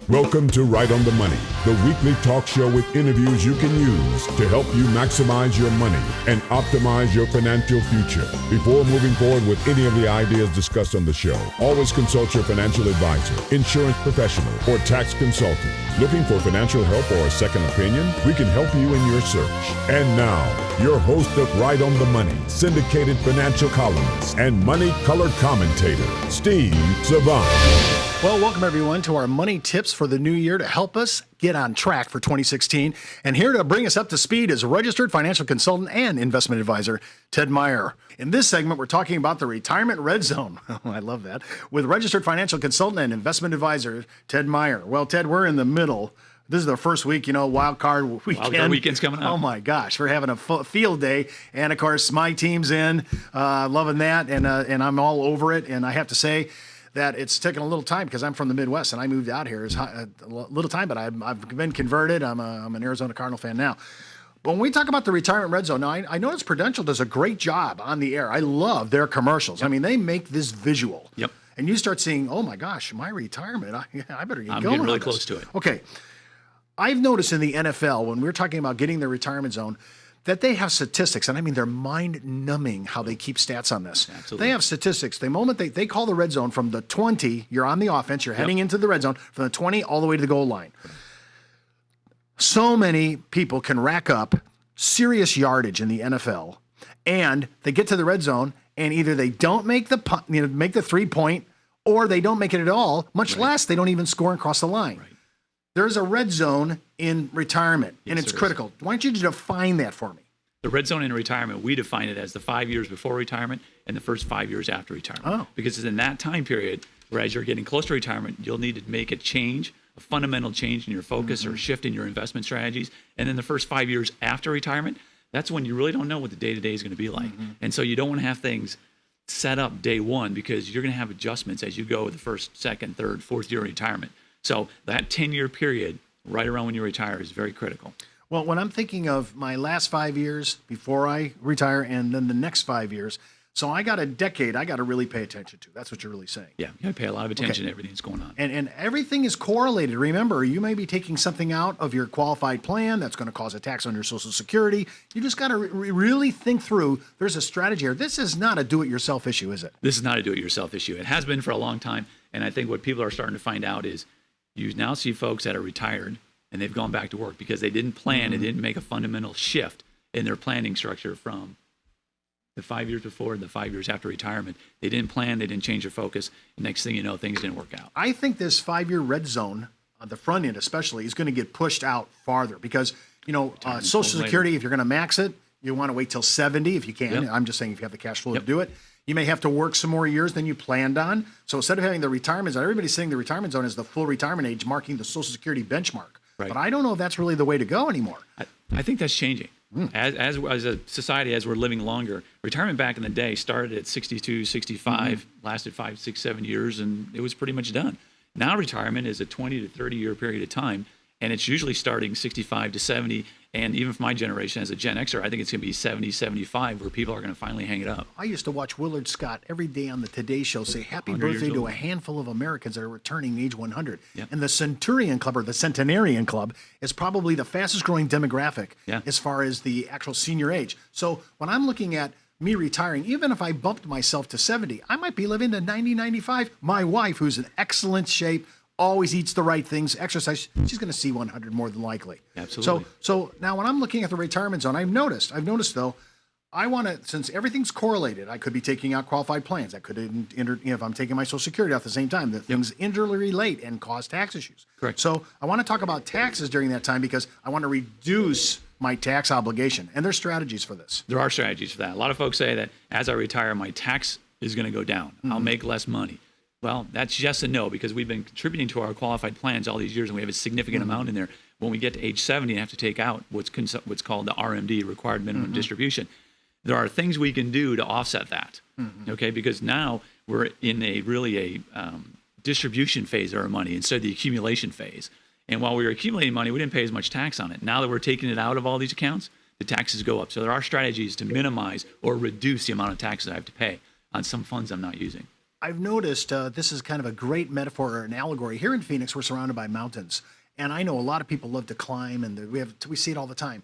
Welcome to Right on the Money, the weekly talk show with interviews you can use to help you maximize your money and optimize your financial future. Before moving forward with any of the ideas discussed on the show, always consult your financial advisor, insurance professional, or tax consultant. Looking for financial help or a second opinion? We can help you in your search. And now, your host of Right on the Money, syndicated financial columnist and money color commentator, Steve Savant. Well, welcome everyone to our money tips for the new year to help us get on track for 2016. And here to bring us up to speed is registered financial consultant and investment advisor, Ted Meyer. In this segment, we're talking about the retirement red zone. I love that. With registered financial consultant and investment advisor, Ted Meyer. Well, Ted, we're in the middle. This is the first week, wild card weekend. Wild card weekend's coming up. Oh my gosh, we're having a field day. And of course, my team's in, loving that. And I'm all over it. And I have to say, that it's taken a little time because I'm from the Midwest and I moved out here. It's a little time, but I've been converted. I'm an Arizona Cardinal fan now. But when we talk about the retirement red zone, now I notice Prudential does a great job on the air. I love their commercials. Yep. I mean, they make this visual. Yep. And you start seeing, oh my gosh, my retirement, I better get going. I'm getting really close to it. Okay. I've noticed in the NFL, when we're talking about getting the retirement zone, that they have statistics, and I mean they're mind-numbing how they keep stats on this. Absolutely. They have statistics. The moment they call the red zone from the 20, you're on the offense, you're heading into the red zone, from the 20 all the way to the goal line. So many people can rack up serious yardage in the NFL, and they get to the red zone, and either they don't make the make the 3-point, or they don't make it at all, much less they don't even score and cross the line. Right. There's a red zone in retirement, and it's critical. Why don't you define that for me? The red zone in retirement, we define it as the 5 years before retirement and the first 5 years after retirement. Oh. Because it's in that time period where as you're getting close to retirement, you'll need to make a change, a fundamental change in your focus or shift in your investment strategies. And then the first 5 years after retirement, that's when you really don't know what the day-to-day is going to be like. And so you don't want to have things set up day one because you're going to have adjustments as you go the first, second, third, fourth year of retirement. So that 10-year period, right around when you retire, is very critical. Well, when I'm thinking of my last 5 years before I retire and then the next 5 years, so I got a decade I got to really pay attention to. That's what you're really saying. Yeah, you got to pay a lot of attention to everything that's going on. And everything is correlated. Remember, you may be taking something out of your qualified plan that's going to cause a tax on your Social Security. You just got to really think through. There's a strategy here. This is not a do-it-yourself issue, is it? This is not a do-it-yourself issue. It has been for a long time. And I think what people are starting to find out is you now see folks that are retired and they've gone back to work because they didn't plan, they didn't make a fundamental shift in their planning structure from the 5 years before and the 5 years after retirement. They didn't plan, they didn't change their focus. And next thing you know, things didn't work out. I think this 5-year red zone, on the front end especially, is going to get pushed out farther because, Social Security, if you're going to max it, you want to wait till 70 if you can. Yep. I'm just saying if you have the cash flow to do it. You may have to work some more years than you planned on. So instead of having the retirement zone, everybody's saying the retirement zone is the full retirement age, marking the Social Security benchmark. Right. But I don't know if that's really the way to go anymore. I think that's changing. As a society, as we're living longer, retirement back in the day started at 62, 65, lasted 5, 6, 7 years, and it was pretty much done. Now retirement is a 20 to 30 year period of time, and it's usually starting 65 to 70. And even for my generation as a Gen Xer, I think it's going to be 70, 75 where people are going to finally hang it up. I used to watch Willard Scott every day on the Today Show say happy birthday to a handful of Americans that are returning age 100. Yep. And the Centurion Club or the Centenarian Club is probably the fastest growing demographic as far as the actual senior age. So when I'm looking at me retiring, even if I bumped myself to 70, I might be living to 90, 95. My wife, who's in excellent shape, always eats the right things, exercise, she's going to see 100 more than likely. Absolutely. So now when I'm looking at the retirement zone, I've noticed though, I want to, since everything's correlated, I could be taking out qualified plans. I could, if I'm taking my Social Security at the same time, that things interrelate and cause tax issues. Correct. So I want to talk about taxes during that time because I want to reduce my tax obligation. And there's strategies for this. There are strategies for that. A lot of folks say that as I retire, my tax is going to go down. I'll make less money. Well, that's yes and no, because we've been contributing to our qualified plans all these years, and we have a significant amount in there. When we get to age 70 and have to take out what's called the RMD, required minimum distribution, there are things we can do to offset that, okay? Because now we're in a distribution phase of our money instead of the accumulation phase. And while we were accumulating money, we didn't pay as much tax on it. Now that we're taking it out of all these accounts, the taxes go up. So there are strategies to minimize or reduce the amount of taxes I have to pay on some funds I'm not using. I've noticed this is kind of a great metaphor or an allegory. Here in Phoenix, we're surrounded by mountains, and I know a lot of people love to climb, and we see it all the time.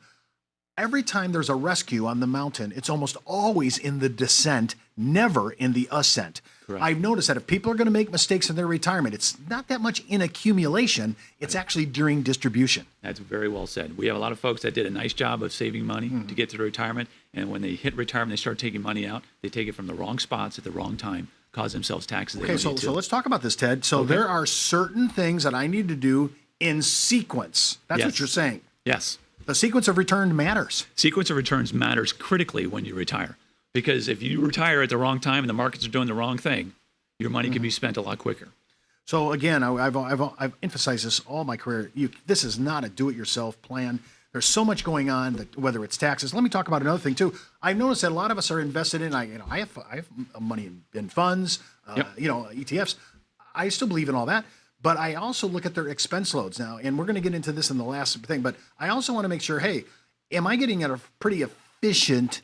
Every time there's a rescue on the mountain, it's almost always in the descent, never in the ascent. Correct. I've noticed that if people are going to make mistakes in their retirement, it's not that much in accumulation, it's actually during distribution. That's very well said. We have a lot of folks that did a nice job of saving money to get to retirement, and when they hit retirement, they start taking money out. They take it from the wrong spots at the wrong time, cause themselves taxes. Okay, so let's talk about this, Ted. So there are certain things that I need to do in sequence. That's what you're saying. Yes. The sequence of return matters. Sequence of returns matters critically when you retire, because if you retire at the wrong time and the markets are doing the wrong thing, your money can be spent a lot quicker. So again, I've emphasized this all my career. This is not a do-it-yourself plan. There's so much going on, that whether it's taxes. Let me talk about another thing too. I've noticed that a lot of us are invested in. I have money in funds, ETFs. I still believe in all that. But I also look at their expense loads now, and we're going to get into this in the last thing, but I also want to make sure, hey, am I getting a pretty efficient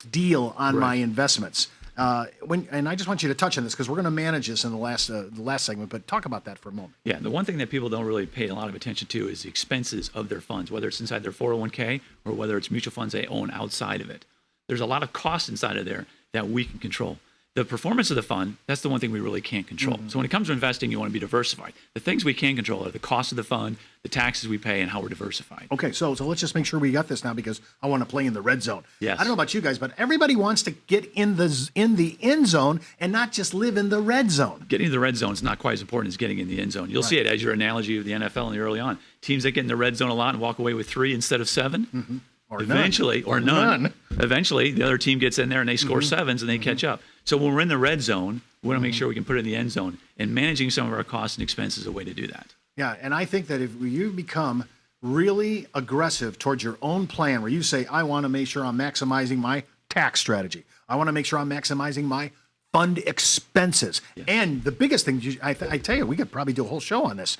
deal on my investments? And I just want you to touch on this because we're going to manage this in the last segment, but talk about that for a moment. Yeah, the one thing that people don't really pay a lot of attention to is the expenses of their funds, whether it's inside their 401k or whether it's mutual funds they own outside of it. There's a lot of costs inside of there that we can control. The performance of the fund, that's the one thing we really can't control. So when it comes to investing, you want to be diversified. The things we can control are the cost of the fund, the taxes we pay, and how we're diversified. Okay, so let's just make sure we got this now because I want to play in the red zone. Yes. I don't know about you guys, but everybody wants to get in the end zone and not just live in the red zone. Getting in the red zone is not quite as important as getting in the end zone. You'll see it as your analogy of the NFL in the early on. Teams that get in the red zone a lot and walk away with 3 instead of 7. Or eventually, none. or none. Eventually, the other team gets in there and they score 7s and they catch up. So when we're in the red zone, we want to make sure we can put it in the end zone. And managing some of our costs and expenses is a way to do that. Yeah, and I think that if you become really aggressive towards your own plan, where you say, I want to make sure I'm maximizing my tax strategy. I want to make sure I'm maximizing my fund expenses. Yes. And the biggest thing, I tell you, we could probably do a whole show on this.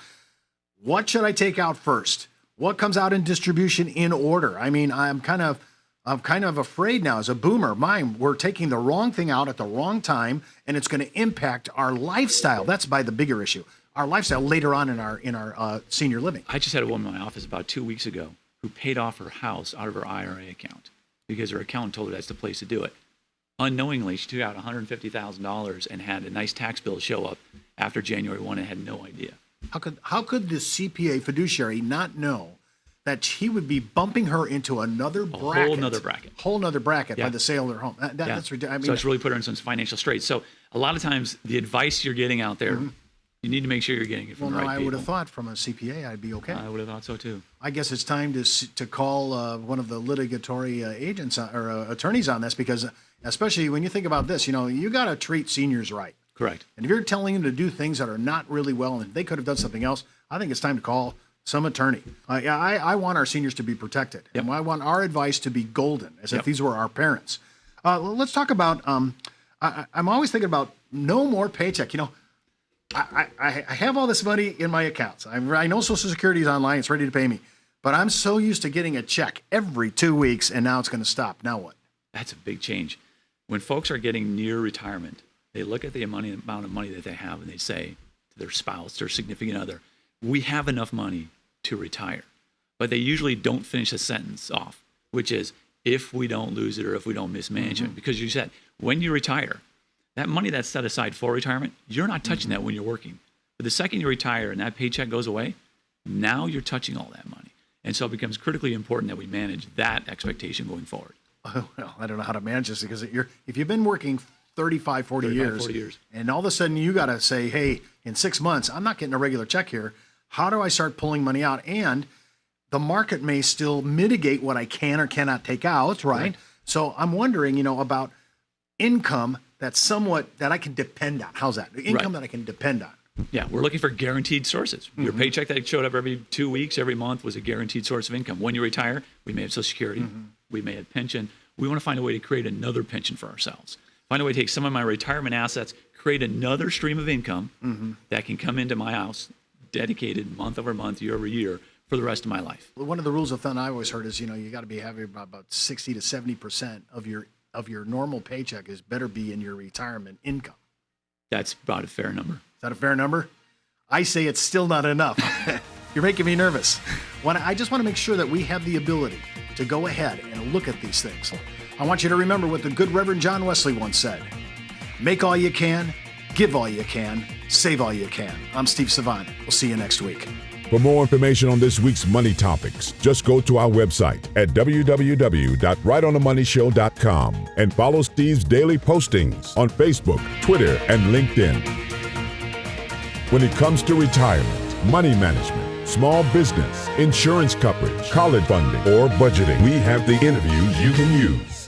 What should I take out first? What comes out in distribution in order? I mean, I'm kind of afraid now as a boomer. We're taking the wrong thing out at the wrong time, and it's going to impact our lifestyle. That's by the bigger issue. Our lifestyle later on in our senior living. I just had a woman in my office about 2 weeks ago who paid off her house out of her IRA account because her accountant told her that's the place to do it. Unknowingly, she took out $150,000 and had a nice tax bill show up after January 1 and had no idea. How could the CPA fiduciary not know that he would be bumping her into another bracket? Whole nother bracket by the sale of their home. That's ridiculous. I mean, so it's really put her in some financial straits. So a lot of times the advice you're getting out there, you need to make sure you're getting it from the right people. I would have thought from a CPA I'd be okay. I would have thought so too. I guess it's time to call one of the litigatory agents or attorneys on this, because especially when you think about this, you got to treat seniors right. Correct. And if you're telling them to do things that are not really well and they could have done something else, I think it's time to call some attorney. I want our seniors to be protected. Yep. And I want our advice to be golden, as if these were our parents. Let's talk about, I'm always thinking about no more paycheck. I have all this money in my accounts. I know Social Security is online. It's ready to pay me. But I'm so used to getting a check every 2 weeks, and now it's going to stop. Now what? That's a big change. When folks are getting near retirement, they look at the amount of money that they have and they say to their spouse, their significant other, we have enough money to retire. But they usually don't finish a sentence off, which is if we don't lose it or if we don't mismanage it. Because you said, when you retire, that money that's set aside for retirement, you're not touching that when you're working. But the second you retire and that paycheck goes away, now you're touching all that money. And so it becomes critically important that we manage that expectation going forward. Well, I don't know how to manage this, because if you've been working 35, 40 years, and all of a sudden you got to say, hey, in 6 months, I'm not getting a regular check here. How do I start pulling money out? And the market may still mitigate what I can or cannot take out, right? So I'm wondering, about income that I can depend on. How's that? Income that I can depend on. Yeah, we're looking for guaranteed sources. Your paycheck that showed up every 2 weeks, every month was a guaranteed source of income. When you retire, we may have Social Security, we may have pension. We want to find a way to create another pension for ourselves. Find a way to take some of my retirement assets, create another stream of income that can come into my house, dedicated month over month, year over year, for the rest of my life. One of the rules of thumb I always heard is, you got to be having about 60 to 70% of your normal paycheck is better be in your retirement income. that's about a fair number. Is that a fair number? I say it's still not enough. You're making me nervous. I just want to make sure that we have the ability to go ahead and look at these things. I want you to remember what the good Reverend John Wesley once said. Make all you can, give all you can, save all you can. I'm Steve Savant. We'll see you next week. For more information on this week's money topics, just go to our website at www.rightonthemoneyshow.com and follow Steve's daily postings on Facebook, Twitter, and LinkedIn. When it comes to retirement, money management, small business, insurance coverage, college funding, or budgeting, we have the interviews you can use.